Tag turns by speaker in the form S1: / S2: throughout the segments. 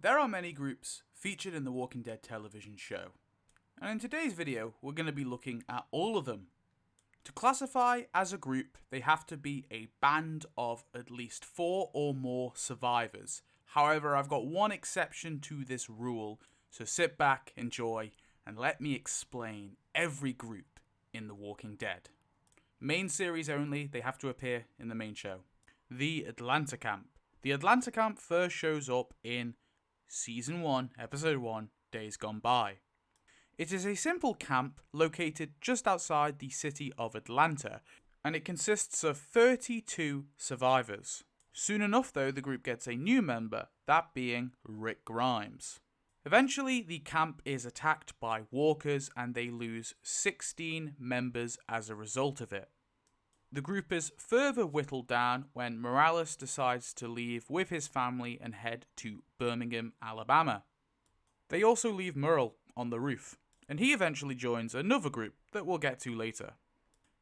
S1: There are many groups featured in the Walking Dead television show, and in today's video we're going to be looking at all of them. To classify as a group, they have to be a band of at least 4 or more survivors. However, I've got one exception to this rule, so sit back, enjoy, and let me explain every group in The Walking Dead. Main series only, they have to appear in the main show. The Atlanta Camp. The Atlanta Camp first shows up in Season 1, Episode 1, Days Gone By. It is a simple camp located just outside the city of Atlanta, and it consists of 32 survivors. Soon enough though, the group gets a new member, that being Rick Grimes. Eventually, the camp is attacked by walkers and they lose 16 members as a result of it. The group is further whittled down when Morales decides to leave with his family and head to Birmingham, Alabama. They also leave Merle on the roof, and he eventually joins another group that we'll get to later.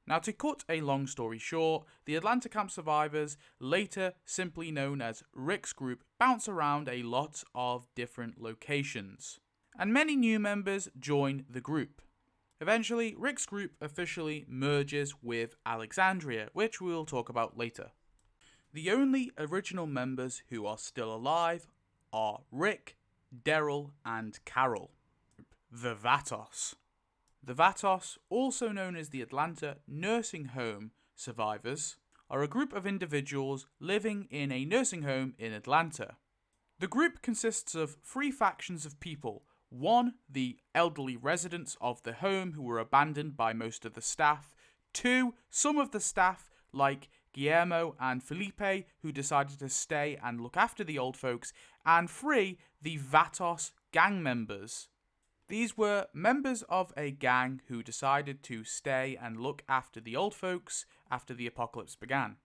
S1: Now, to cut a long story short, the Atlanta Camp survivors, later simply known as Rick's group, bounce around a lot of different locations, and many new members join the group. Eventually, Rick's group officially merges with Alexandria, which we'll talk about later. The only original members who are still alive are Rick, Daryl, and Carol. The Vatos. The Vatos, also known as the Atlanta Nursing Home survivors, are a group of individuals living in a nursing home in Atlanta. The group consists of 3 factions of people. 1, the elderly residents of the home who were abandoned by most of the staff. 2, some of the staff like Guillermo and Felipe who decided to stay and look after the old folks. And 3, the Vatos gang members. These were members of a gang who decided to stay and look after the old folks after the apocalypse began.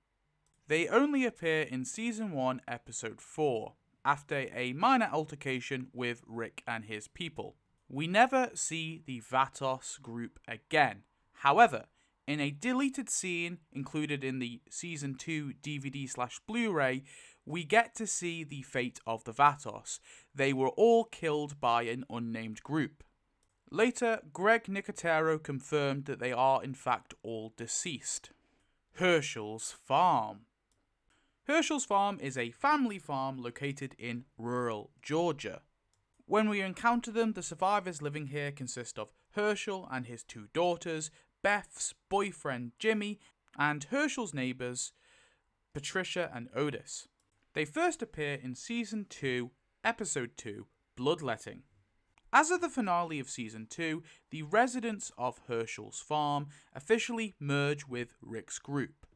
S1: They only appear in Season 1, Episode 4. After a minor altercation with Rick and his people. We never see the Vatos group again. However, in a deleted scene included in the Season 2 DVD/Blu-ray, we get to see the fate of the Vatos. They were all killed by an unnamed group. Later, Greg Nicotero confirmed that they are in fact all deceased. Hershels Farm. Hershels Farm is a family farm located in rural Georgia. When we encounter them, the survivors living here consist of Hershel and his 2 daughters, Beth's boyfriend Jimmy, and Hershel's neighbours, Patricia and Otis. They first appear in Season 2, Episode 2, Bloodletting. As of the finale of Season 2, the residents of Hershels Farm officially merge with Rick's group.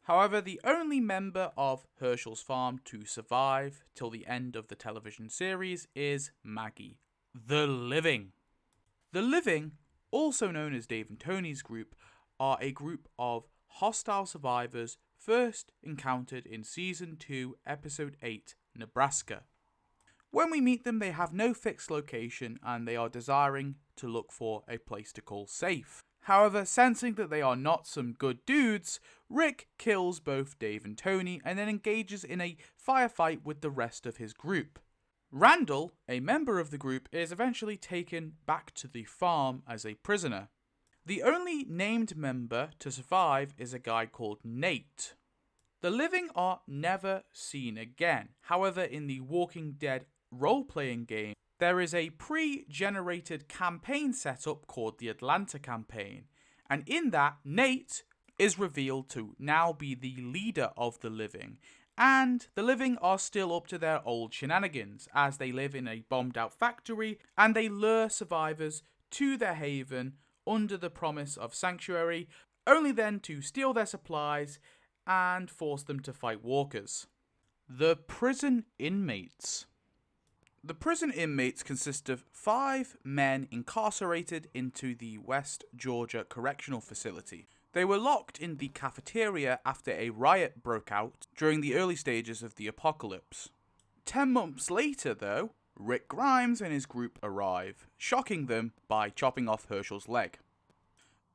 S1: However, the only member of Hershels Farm to survive till the end of the television series is Maggie. The Living. The Living, also known as Dave and Tony's group, are a group of hostile survivors first encountered in Season 2, Episode 8, Nebraska. When we meet them, they have no fixed location and they are desiring to look for a place to call safe. However, sensing that they are not some good dudes, Rick kills both Dave and Tony and then engages in a firefight with the rest of his group. Randall, a member of the group, is eventually taken back to the farm as a prisoner. The only named member to survive is a guy called Nate. The Living are never seen again. However, in the Walking Dead role-playing game, there is a pre-generated campaign setup called the Atlanta Campaign, and in that, Nate is revealed to now be the leader of the Living, and the Living are still up to their old shenanigans as they live in a bombed-out factory, and they lure survivors to their haven under the promise of sanctuary, only then to steal their supplies and force them to fight walkers. The Prison Inmates. The Prison Inmates consist of 5 men incarcerated into the West Georgia Correctional Facility. They were locked in the cafeteria after a riot broke out during the early stages of the apocalypse. 10 months later, though, Rick Grimes and his group arrive, shocking them by chopping off Hershel's leg.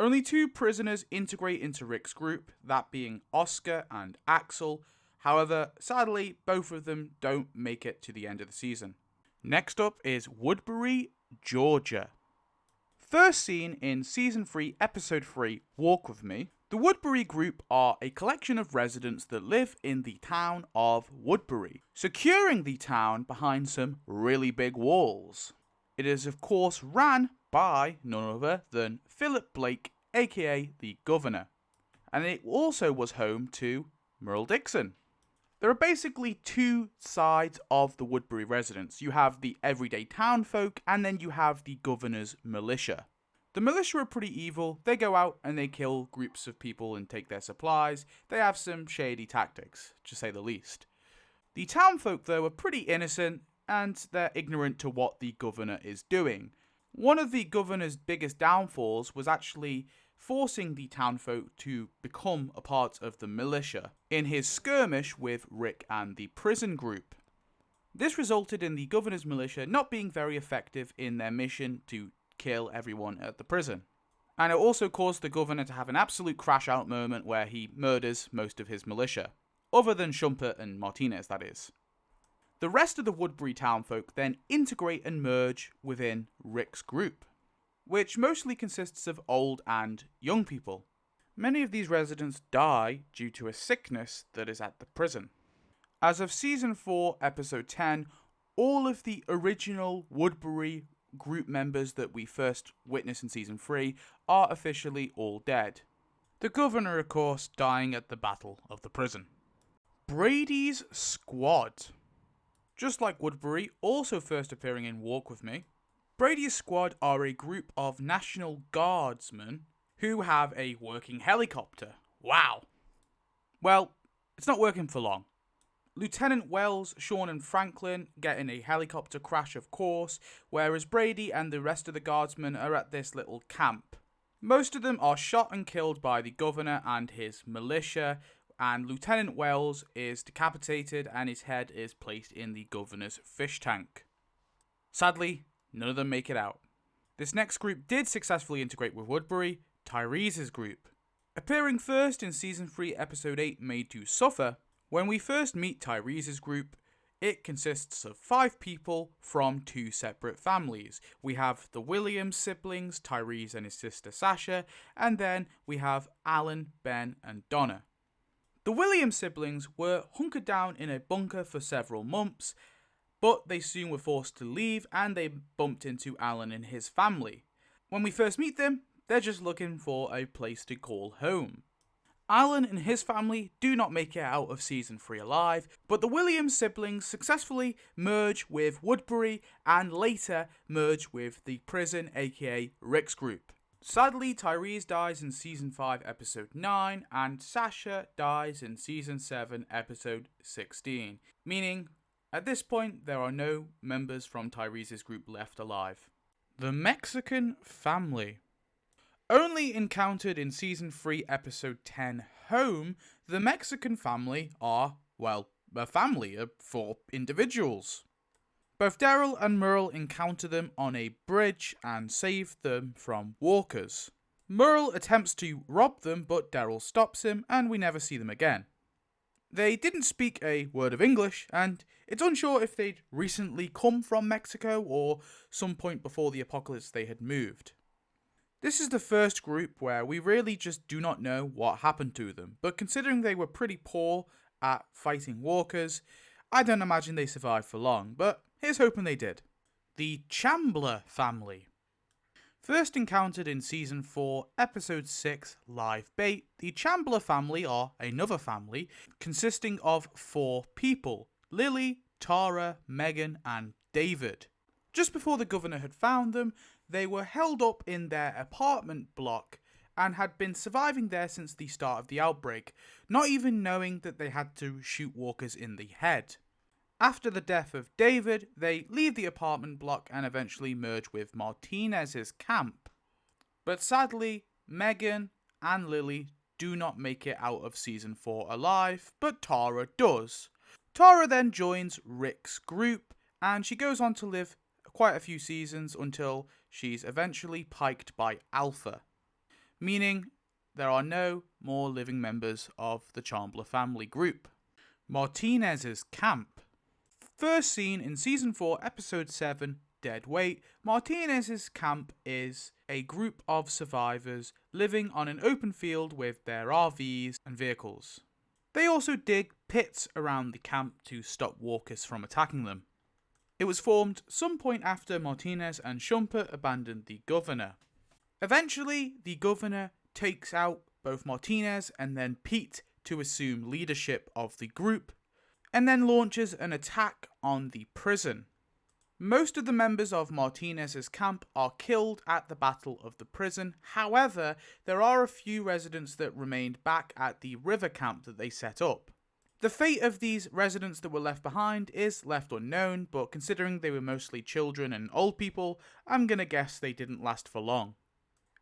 S1: Only 2 prisoners integrate into Rick's group, that being Oscar and Axel. However, sadly, both of them don't make it to the end of the season. Next up is Woodbury, Georgia. First seen in Season 3, Episode 3, Walk With Me, the Woodbury Group are a collection of residents that live in the town of Woodbury, securing the town behind some really big walls. It is of course ran by none other than Philip Blake, aka the Governor, and it also was home to Merle Dixon. There are basically two sides of the Woodbury residents. You have the everyday townfolk, and then you have the Governor's militia. The militia are pretty evil. They go out and they kill groups of people and take their supplies. They have some shady tactics, to say the least. The townfolk, though, are pretty innocent, and they're ignorant to what the Governor is doing. One of the Governor's biggest downfalls was actually forcing the townfolk to become a part of the militia in his skirmish with Rick and the Prison Group. This resulted in the Governor's militia not being very effective in their mission to kill everyone at the prison. And it also caused the Governor to have an absolute crash out moment where he murders most of his militia. Other than Shumpert and Martinez, that is. The rest of the Woodbury townfolk then integrate and merge within Rick's group, which mostly consists of old and young people. Many of these residents die due to a sickness that is at the prison. As of Season 4, Episode 10, all of the original Woodbury group members that we first witnessed in Season 3 are officially all dead. The Governor, of course, dying at the Battle of the Prison. Bradys Squad. Just like Woodbury, also first appearing in Walk With Me, Bradys Squad are a group of National Guardsmen who have a working helicopter. Wow. Well, it's not working for long. Lieutenant Wells, Sean and Franklin get in a helicopter crash, of course, whereas Brady and the rest of the guardsmen are at this little camp. Most of them are shot and killed by the Governor and his militia, and Lieutenant Wells is decapitated and his head is placed in the Governor's fish tank. Sadly, none of them make it out. This next group did successfully integrate with Woodbury, Tyreses Group. Appearing first in Season 3, Episode 8, Made to Suffer, when we first meet Tyreses Group, it consists of 5 people from 2 separate families. We have the Williams siblings, Tyrese and his sister Sasha, and then we have Alan, Ben and Donna. The Williams siblings were hunkered down in a bunker for several months, but they soon were forced to leave and they bumped into Alan and his family. When we first meet them, they're just looking for a place to call home. Alan and his family do not make it out of Season 3 alive, but the Williams siblings successfully merge with Woodbury and later merge with the prison, aka Rick's group. Sadly, Tyrese dies in Season 5, Episode 9, and Sasha dies in Season 7, Episode 16, meaning at this point there are no members from Tyrese's group left alive. The Mexican family. Only encountered in Season 3, Episode 10, Home, the Mexican family are, well, a family of 4 individuals. Both Daryl and Merle encounter them on a bridge and save them from walkers. Merle attempts to rob them, but Daryl stops him and we never see them again. They didn't speak a word of English, and it's unsure if they'd recently come from Mexico or some point before the apocalypse they had moved. This is the first group where we really just do not know what happened to them, but considering they were pretty poor at fighting walkers, I don't imagine they survived for long, but here's hoping they did. The Chambler family. First encountered in Season 4, Episode 6, Live Bait, the Chambler family are another family consisting of 4 people, Lily, Tara, Megan and David. Just before the Governor had found them, they were held up in their apartment block and had been surviving there since the start of the outbreak, not even knowing that they had to shoot walkers in the head. After the death of David, they leave the apartment block and eventually merge with Martinez's camp. But sadly, Megan and Lily do not make it out of Season 4 alive, but Tara does. Tara then joins Rick's group, and she goes on to live quite a few seasons until she's eventually piked by Alpha, meaning there are no more living members of the Chambler family group. Martinez's camp. First seen in Season 4, Episode 7, Dead Weight, Martinez's Camp is a group of survivors living on an open field with their RVs and vehicles. They also dig pits around the camp to stop walkers from attacking them. It was formed some point after Martinezz and Shumpert abandoned the governor. Eventually, the governor takes out both Martinezz and then Pete to assume leadership of the group, and then launches an attack on the prison. Most of the members of Martinez's camp are killed at the Battle of the Prison. However, there are a few residents that remained back at the river camp that they set up. The fate of these residents that were left behind is left unknown, but considering they were mostly children and old people, I'm gonna guess they didn't last for long.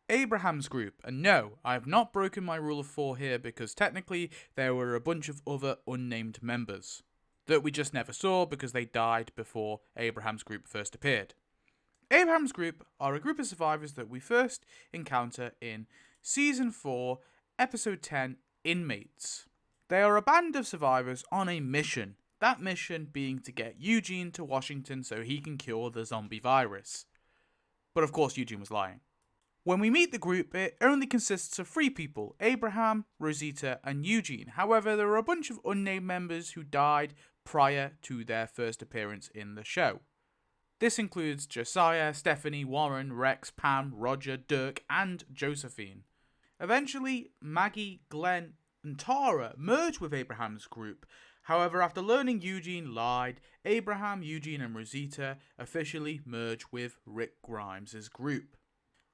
S1: Abraham's group, and no, I have not broken my rule of 4 here because technically there were a bunch of other unnamed members that we just never saw because they died before Abraham's group first appeared. Abraham's group are a group of survivors that we first encounter in Season 4, Episode 10, Inmates. They are a band of survivors on a mission, that mission being to get Eugene to Washington so he can cure the zombie virus. But of course Eugene was lying. When we meet the group, it only consists of 3 people, Abraham, Rosita, and Eugene. However, there are a bunch of unnamed members who died prior to their first appearance in the show. This includes Josiah, Stephanie, Warren, Rex, Pam, Roger, Dirk, and Josephine. Eventually, Maggie, Glenn, and Tara merge with Abraham's group. However, after learning Eugene lied, Abraham, Eugene, and Rosita officially merge with Rick Grimes' group.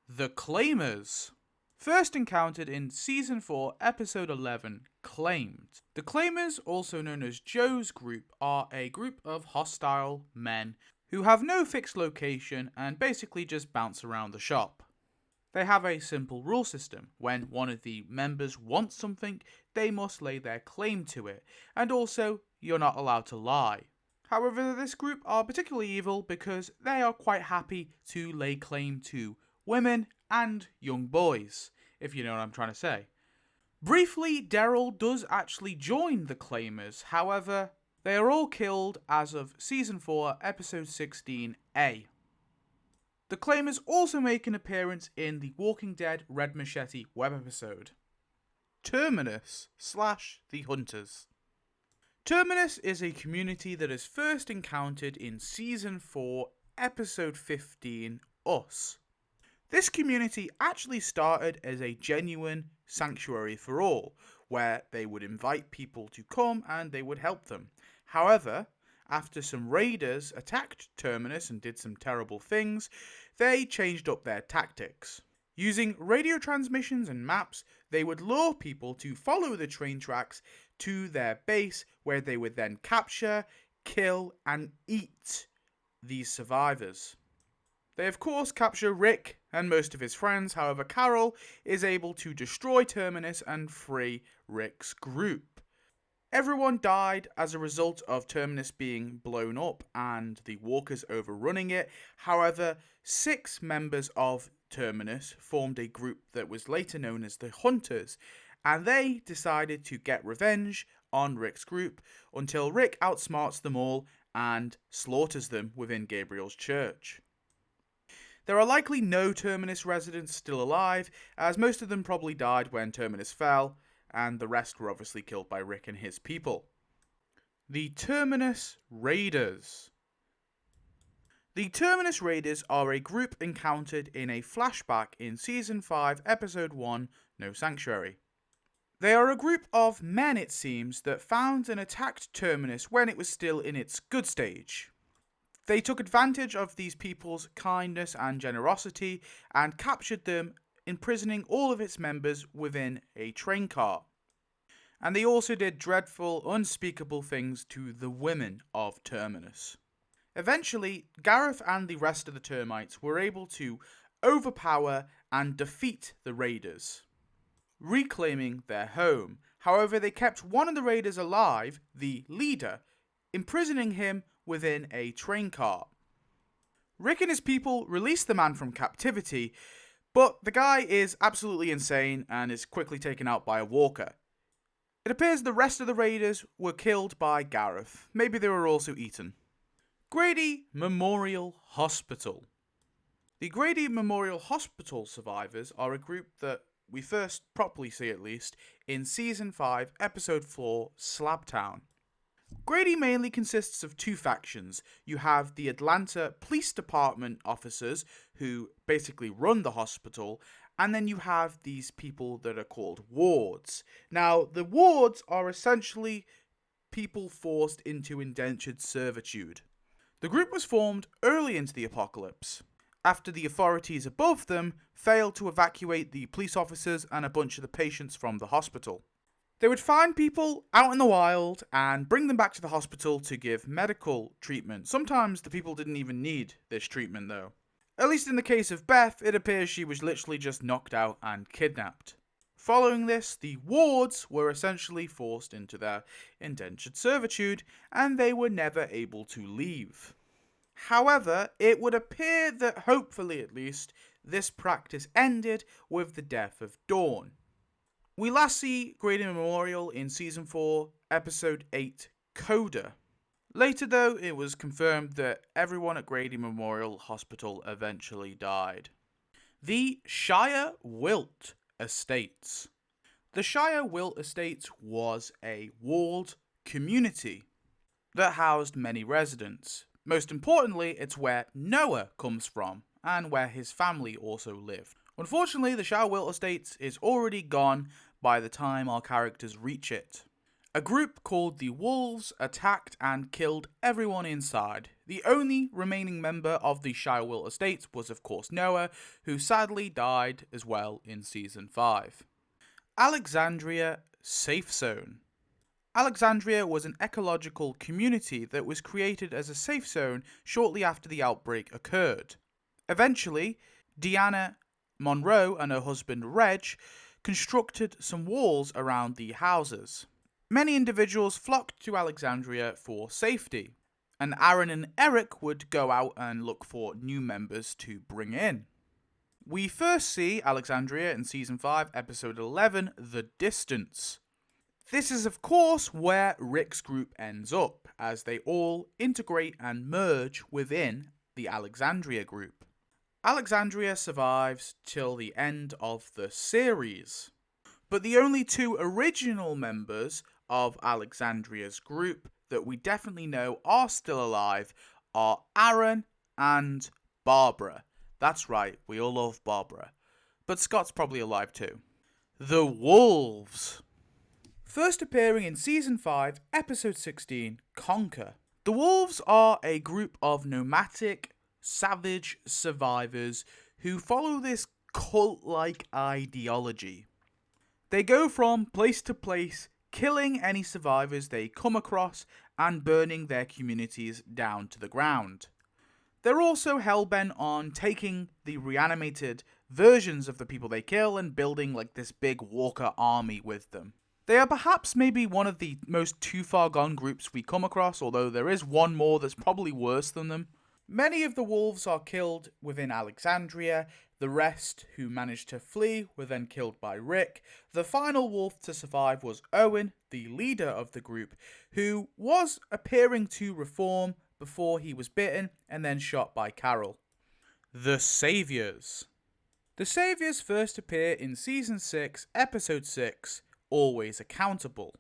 S1: The Claimers. First encountered in Season 4, Episode 11, Claimed. The Claimers, also known as Joe's group, are a group of hostile men who have no fixed location and basically just bounce around the shop. They have a simple rule system. When one of the members wants something, they must lay their claim to it, and also, you're not allowed to lie. However, this group are particularly evil because they are quite happy to lay claim to women and young boys, if you know what I'm trying to say. Briefly, Daryl does actually join the Claimers, however, they are all killed as of Season 4, Episode 16A. The Claimers also make an appearance in the Walking Dead Red Machete web episode. Terminus / The Hunters. Terminus is a community that is first encountered in Season 4, Episode 15, Us. This community actually started as a genuine sanctuary for all, where they would invite people to come and they would help them. However, after some raiders attacked Terminus and did some terrible things, they changed up their tactics. Using radio transmissions and maps, they would lure people to follow the train tracks to their base, where they would then capture, kill, and eat these survivors. They of course capture Rick and most of his friends, however Carol is able to destroy Terminus and free Rick's group. Everyone died as a result of Terminus being blown up and the walkers overrunning it. However, 6 members of Terminus formed a group that was later known as the Hunters, and they decided to get revenge on Rick's group until Rick outsmarts them all and slaughters them within Gabriel's church. There are likely no Terminus residents still alive, as most of them probably died when Terminus fell, and the rest were obviously killed by Rick and his people. The Terminus Raiders. The Terminus Raiders are a group encountered in a flashback in Season 5, Episode 1, No Sanctuary. They are a group of men, it seems, that found and attacked Terminus when it was still in its good stage. They took advantage of these people's kindness and generosity and captured them, imprisoning all of its members within a train car. And they also did dreadful, unspeakable things to the women of Terminus. Eventually, Gareth and the rest of the termites were able to overpower and defeat the raiders, reclaiming their home. However, they kept one of the raiders alive, the leader, imprisoning him within a train car. Rick and his people release the man from captivity, but the guy is absolutely insane and is quickly taken out by a walker. It appears the rest of the raiders were killed by Gareth. Maybe they were also eaten. Grady Memorial Hospital. The Grady Memorial Hospital survivors are a group that we first properly see, at least, in Season 5, Episode 4, Slabtown. Grady mainly consists of two factions. You have the Atlanta Police Department officers, who basically run the hospital, and then you have these people that are called wards. Now, the wards are essentially people forced into indentured servitude. The group was formed early into the apocalypse, after the authorities above them failed to evacuate the police officers and a bunch of the patients from the hospital. They would find people out in the wild and bring them back to the hospital to give medical treatment. Sometimes the people didn't even need this treatment though. At least in the case of Beth, it appears she was literally just knocked out and kidnapped. Following this, the wards were essentially forced into their indentured servitude and they were never able to leave. However, it would appear that, hopefully at least, this practice ended with the death of Dawn. We last see Grady Memorial in Season 4, Episode 8, Coda. Later though, it was confirmed that everyone at Grady Memorial Hospital eventually died. The Shire Wilt Estates. The Shire Wilt Estates was a walled community that housed many residents. Most importantly, it's where Noah comes from, and where his family also lived. Unfortunately, the Shire Wilt Estates is already gone by the time our characters reach it. A group called the Wolves attacked and killed everyone inside. The only remaining member of the Shire Wilt Estates was of course Noah, who sadly died as well in Season 5. Alexandria Safe Zone. Alexandria was an ecological community that was created as a safe zone shortly after the outbreak occurred. Eventually, Deanna Monroe and her husband Reg constructed some walls around the houses. Many individuals flocked to Alexandria for safety, and Aaron and Eric would go out and look for new members to bring in. We first see Alexandria in Season 5, Episode 11, The Distance. This is of course where Rick's group ends up, as they all integrate and merge within the Alexandria group. Alexandria survives till the end of the series, but the only two original members of Alexandria's group that we definitely know are still alive are Aaron and Barbara. That's right, we all love Barbara, but Scott's probably alive too. The Wolves. First appearing in Season 5, Episode 16, Conquer. The Wolves are a group of nomadic, savage survivors who follow this cult-like ideology. They go from place to place, killing any survivors they come across and burning their communities down to the ground. They're also hellbent on taking the reanimated versions of the people they kill and building like this big walker army with them. They are perhaps maybe one of the most too far gone groups we come across, although there is one more that's probably worse than them. Many of the wolves are killed within Alexandria. The rest who managed to flee were then killed by Rick. The final wolf to survive was Owen, the leader of the group, who was appearing to reform before he was bitten and then shot by Carol. The Saviors. The Saviors first appear in Season 6, Episode 6, Always Accountable.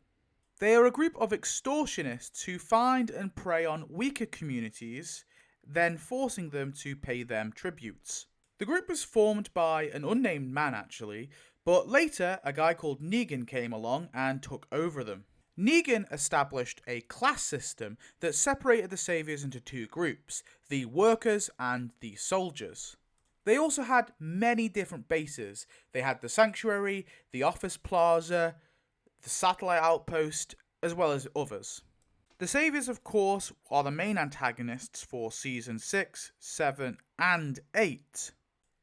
S1: They are a group of extortionists who find and prey on weaker communities, then forcing them to pay them tributes. The group was formed by an unnamed man actually, but later a guy called Negan came along and took over them. Negan established a class system that separated the Saviors into two groups, the workers and the soldiers. They also had many different bases. They had the Sanctuary, the Office Plaza, the Satellite Outpost, as well as others. The Saviors, of course, are the main antagonists for Season 6, 7, and 8.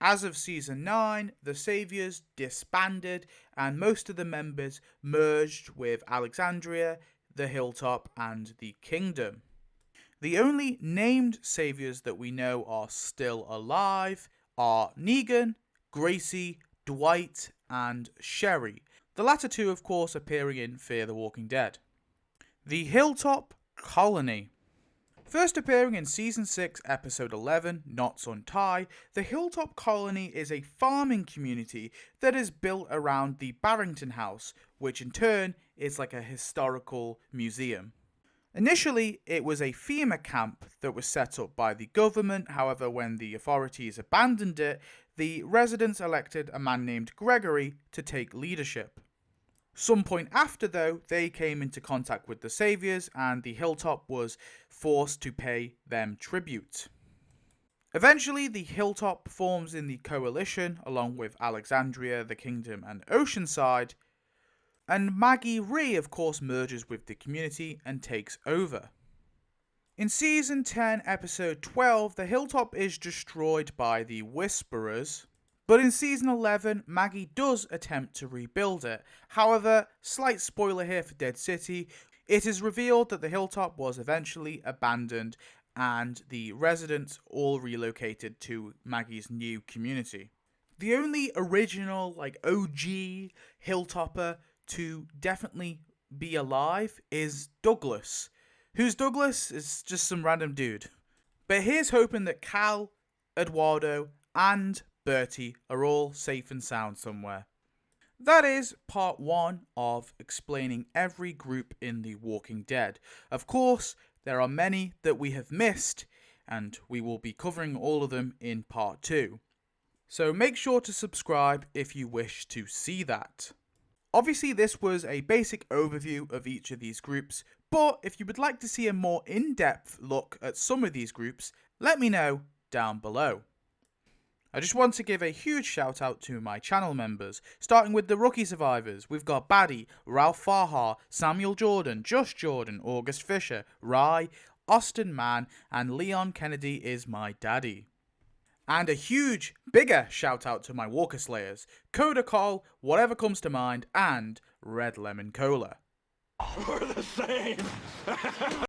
S1: As of Season 9, the Saviors disbanded and most of the members merged with Alexandria, the Hilltop, and the Kingdom. The only named Saviors that we know are still alive are Negan, Gracie, Dwight, and Sherry. The latter two, of course, appearing in Fear the Walking Dead. The Hilltop Colony. First appearing in Season 6, Episode 11, Knots Untie, the Hilltop Colony is a farming community that is built around the Barrington House, which in turn is like a historical museum. Initially, it was a FEMA camp that was set up by the government. However, when the authorities abandoned it, the residents elected a man named Gregory to take leadership. Some point after, though, they came into contact with the Saviors and the Hilltop was forced to pay them tribute. Eventually, the Hilltop forms in the coalition along with Alexandria, the Kingdom and Oceanside, and Maggie Rhee of course merges with the community and takes over. In Season 10, Episode 12, the Hilltop is destroyed by the Whisperers. But in Season 11, Maggie does attempt to rebuild it. However, slight spoiler here for Dead City, it is revealed that the Hilltop was eventually abandoned and the residents all relocated to Maggie's new community. The only original, OG Hilltopper to definitely be alive is Douglas. Who's Douglas? Is just some random dude. But here's hoping that Cal, Eduardo, and Bertie are all safe and sound somewhere. That is part 1 of explaining every group in The Walking Dead. Of course, there are many that we have missed, and we will be covering all of them in part 2. So make sure to subscribe if you wish to see that. Obviously, this was a basic overview of each of these groups, but if you would like to see a more in-depth look at some of these groups, let me know down below. I just want to give a huge shout out to my channel members, starting with the rookie survivors. We've got Baddy, Ralph Farhar, Samuel Jordan, Josh Jordan, August Fisher, Rye, Austin Mann, and Leon Kennedy is my daddy. And a huge, bigger shout out to my Walker Slayers, Coda Call, Whatever Comes to Mind, and Red Lemon Cola.
S2: We're the same!